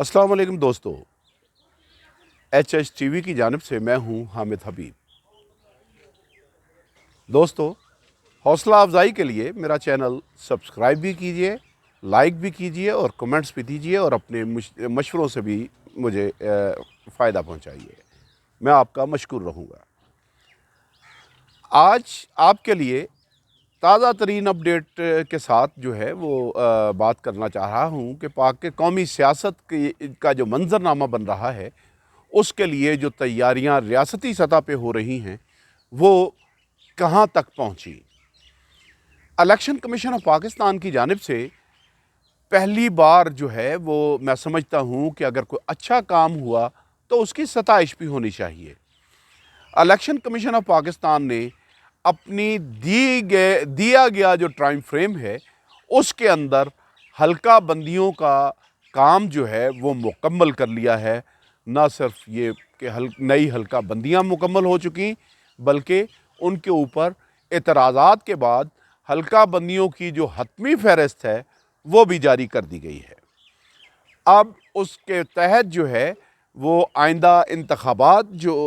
अस्सलाम वालेकुम दोस्तों, HH TV की जानिब से मैं हूं हामिद हबीब। दोस्तों, हौसला अफजाई के लिए मेरा चैनल सब्सक्राइब भी कीजिए, लाइक भी कीजिए और कमेंट्स भी दीजिए और अपने मशवरों से भी मुझे फ़ायदा पहुंचाइए। मैं आपका मशकूर रहूँगा। आज आपके लिए ताज़ा तरीन अपडेट के साथ जो है वो बात करना चाह रहा हूँ कि पाक के कौमी सियासत का जो मंजरनामा बन रहा है, उसके लिए जो तैयारियां रियासती सतह पे हो रही हैं वो कहां तक पहुंची। इलेक्शन कमीशन ऑफ पाकिस्तान की जानिब से पहली बार जो है वो मैं समझता हूं कि अगर कोई अच्छा काम हुआ तो उसकी सताइश भी होनी चाहिए। इलेक्शन कमीशन ऑफ पाकिस्तान ने अपनी दिया गया जो टाइम फ्रेम है उसके अंदर हल्का बंदियों का काम जो है वो मुकम्मल कर लिया है। ना सिर्फ ये कि नई हल्का बंदियाँ मुकम्मल हो चुकी, बल्कि उनके ऊपर एतराज़ात के बाद हल्का बंदियों की जो हतमी फहरिस्त है वो भी जारी कर दी गई है। अब उसके तहत जो है वो आइंदा इंतखाबात जो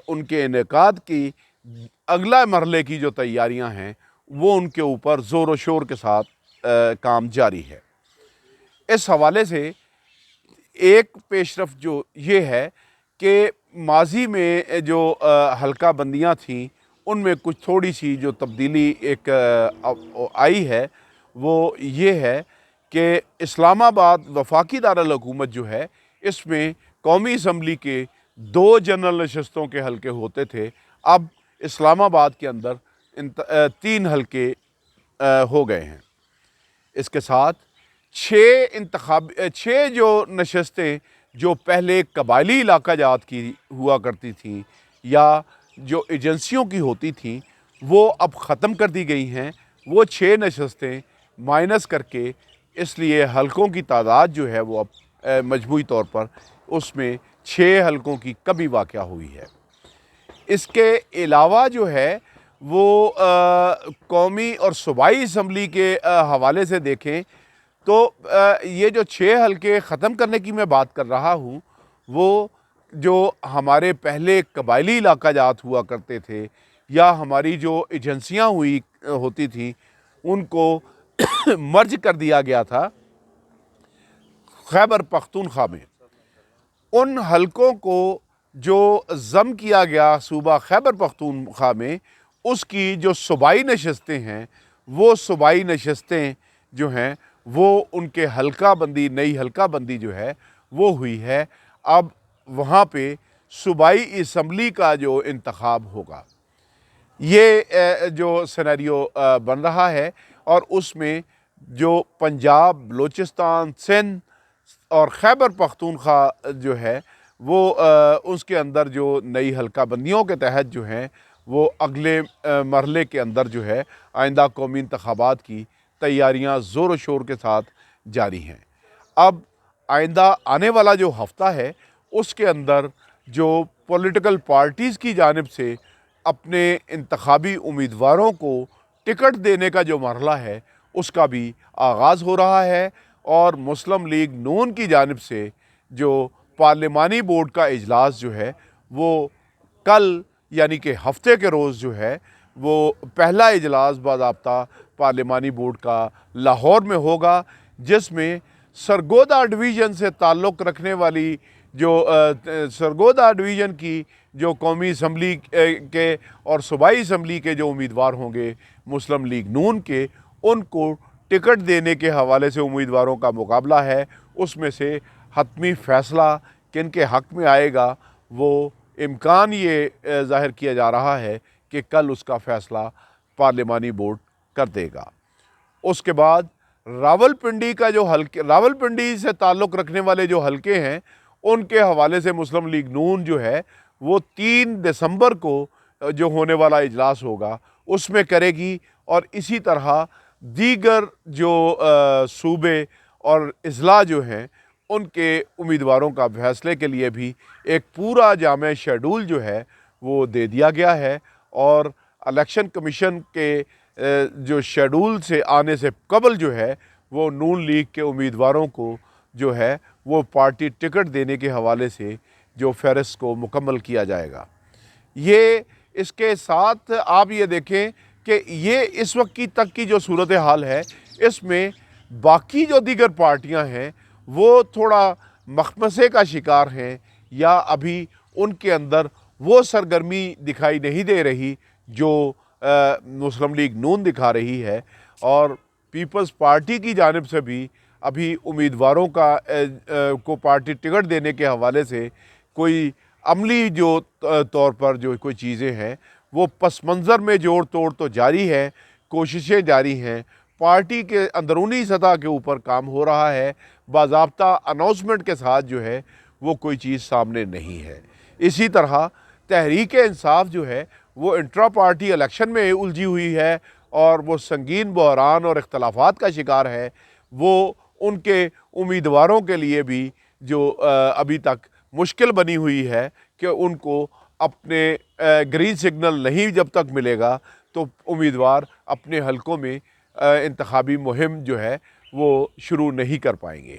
उनके इनेकाद की अगला मरहले की जो तैयारियां हैं वो उनके ऊपर ज़ोर व शोर के साथ काम जारी है। इस हवाले से एक पेशरफ जो ये है कि माजी में जो हल्का बंदियाँ थीं उनमें कुछ थोड़ी सी जो तब्दीली एक आई है वो ये है कि इस्लामाबाद वफाकी दारुल हुकूमत जो है इसमें कौमी असम्बली के 2 जनरल नशस्तों के हल्के होते थे, अब इस्लामाबाद के अंदर 3 हल्के हो गए हैं। इसके साथ 6 जो नशस्तें जो पहले कबायली इलाका जात की हुआ करती थीं या जो एजेंसियों की होती थीं वो अब ख़त्म कर दी गई हैं। वो 6 नशस्तें माइनस करके इसलिए हलकों की तादाद जो है वो अब मजमूई तौर पर उसमें 6 हलकों की कमी वाक़या हुई है। इसके अलावा जो है वो कौमी और सूबाई असम्बली के हवाले से देखें तो ये जो 6 हलके ख़त्म करने की मैं बात कर रहा हूँ वो जो हमारे पहले कबायली इलाका जात हुआ करते थे या हमारी जो एजेंसियाँ हुई होती थी उनको मर्ज कर दिया गया था खैबर पख्तूनख्वा में। उन हलकों को जो ज़म किया गया सूबा खैबर पख्तूनख्वा में उसकी जो सूबाई नशस्तें हैं वो सूबाई नशस्तें जो हैं वो उनके हल्का बंदी नई हल्का बंदी जो है वो हुई है। अब वहाँ पे सूबाई असम्बली का जो इंतखाब होगा ये जो सिनेरियो बन रहा है और उसमें जो पंजाब, बलूचिस्तान, सिंध और खैबर पख्तूनख्वा जो है वो उसके अंदर जो नई हल्का बंदियों के तहत जो हैं वो अगले मरहले के अंदर जो है आइंदा कौमी इंतखाबात की तैयारियां ज़ोर व शोर के साथ जारी हैं। अब आइंदा आने वाला जो हफ्ता है उसके अंदर जो पॉलिटिकल पार्टीज़ की जानिब से अपने इंतखाबी उम्मीदवारों को टिकट देने का जो मरहला है उसका भी आगाज़ हो रहा है और मुस्लिम लीग नून की जानिब से जो पार्लिमानी बोर्ड का इजलास जो है वो कल यानी कि हफ्ते के रोज़ जो है वो पहला इजलास बाज़ाब्ता पार्लिमानी बोर्ड का लाहौर में होगा, जिसमें सरगोदा डिवीज़न से ताल्लुक़ रखने वाली जो सरगोदा डिवीज़न की जो कौमी असम्बली के और सूबाई असम्बली के जो उम्मीदवार होंगे मुस्लिम लीग नून के, उनको टिकट देने के हवाले से उम्मीदवारों का मुकाबला है। उसमें से हतमी फ़ैसला किन के हक़ में आएगा वो इम्कान ये ज़ाहिर किया जा रहा है कि कल उसका फ़ैसला पार्लिमानी बोर्ड कर देगा। उसके बाद रावलपिंडी का जो हल्के रावलपिंडी से ताल्लुक़ रखने वाले जो हल्के हैं उनके हवाले से मुस्लिम लीग नून जो है वो 3 दिसंबर को जो होने वाला इजलास होगा उसमें करेगी और इसी तरह दीगर जो सूबे और अजला जो हैं उनके उम्मीदवारों का फैसले के लिए भी एक पूरा जामे शेड्यूल जो है वो दे दिया गया है और इलेक्शन कमीशन के जो शेड्यूल से आने से कबल जो है वो नून लीग के उम्मीदवारों को جو ہے وہ پارٹی ٹکٹ دینے کے حوالے سے جو فہرست کو مکمل کیا جائے گا۔ یہ اس کے ساتھ آپ یہ دیکھیں کہ یہ اس وقت کی تک کی جو صورتحال ہے، اس میں باقی جو دیگر پارٹیاں ہیں وہ تھوڑا مخمصے کا شکار ہیں، یا ابھی ان کے اندر وہ سرگرمی دکھائی نہیں دے رہی جو مسلم لیگ نون دکھا رہی ہے، اور پیپلز پارٹی کی جانب سے بھی ابھی امیدواروں کو پارٹی ٹکٹ دینے کے حوالے سے کوئی عملی جو طور پر جو کوئی چیزیں ہیں وہ پس منظر میں جوڑ توڑ تو جاری ہے، کوششیں جاری ہیں، پارٹی کے اندرونی سطح کے اوپر کام ہو رہا ہے، باضابطہ اناؤنسمنٹ کے ساتھ جو ہے وہ کوئی چیز سامنے نہیں ہے۔ اسی طرح تحریک انصاف جو ہے وہ انٹرا پارٹی الیکشن میں الجھی ہوئی ہے، اور وہ سنگین بحران اور اختلافات کا شکار ہے۔ وہ ان کے امیدواروں کے لیے بھی جو ابھی تک مشکل بنی ہوئی ہے کہ ان کو اپنے گرین سگنل نہیں جب تک ملے گا تو امیدوار اپنے حلقوں میں انتخابی مہم جو ہے وہ شروع نہیں کر پائیں گے۔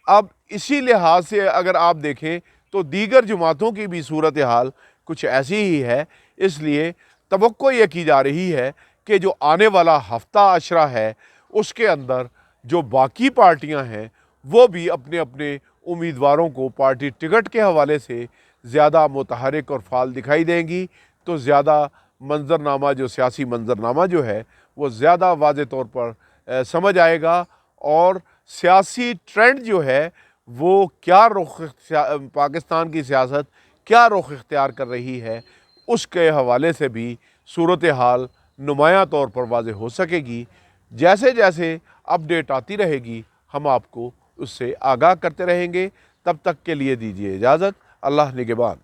اب اسی لحاظ سے اگر آپ دیکھیں تو دیگر جماعتوں کی بھی صورتحال کچھ ایسی ہی ہے، اس لیے توقع یہ کی جا رہی ہے کہ جو آنے والا ہفتہ عشرہ ہے اس کے اندر جو باقی پارٹیاں ہیں وہ بھی اپنے اپنے امیدواروں کو پارٹی ٹکٹ کے حوالے سے زیادہ متحرک اور فعال دکھائی دیں گی، تو زیادہ منظرنامہ جو سیاسی منظرنامہ جو ہے وہ زیادہ واضح طور پر سمجھ آئے گا، اور سیاسی ٹرینڈ جو ہے وہ کیا رخ پاکستان کی سیاست کیا رخ اختیار کر رہی ہے اس کے حوالے سے بھی صورتحال نمایاں طور پر واضح ہو سکے گی۔ جیسے جیسے اپڈیٹ آتی رہے گی ہم آپ کو اس سے آگاہ کرتے رہیں گے۔ تب تک کے لیے دیجیے اجازت۔ اللہ نگہبان۔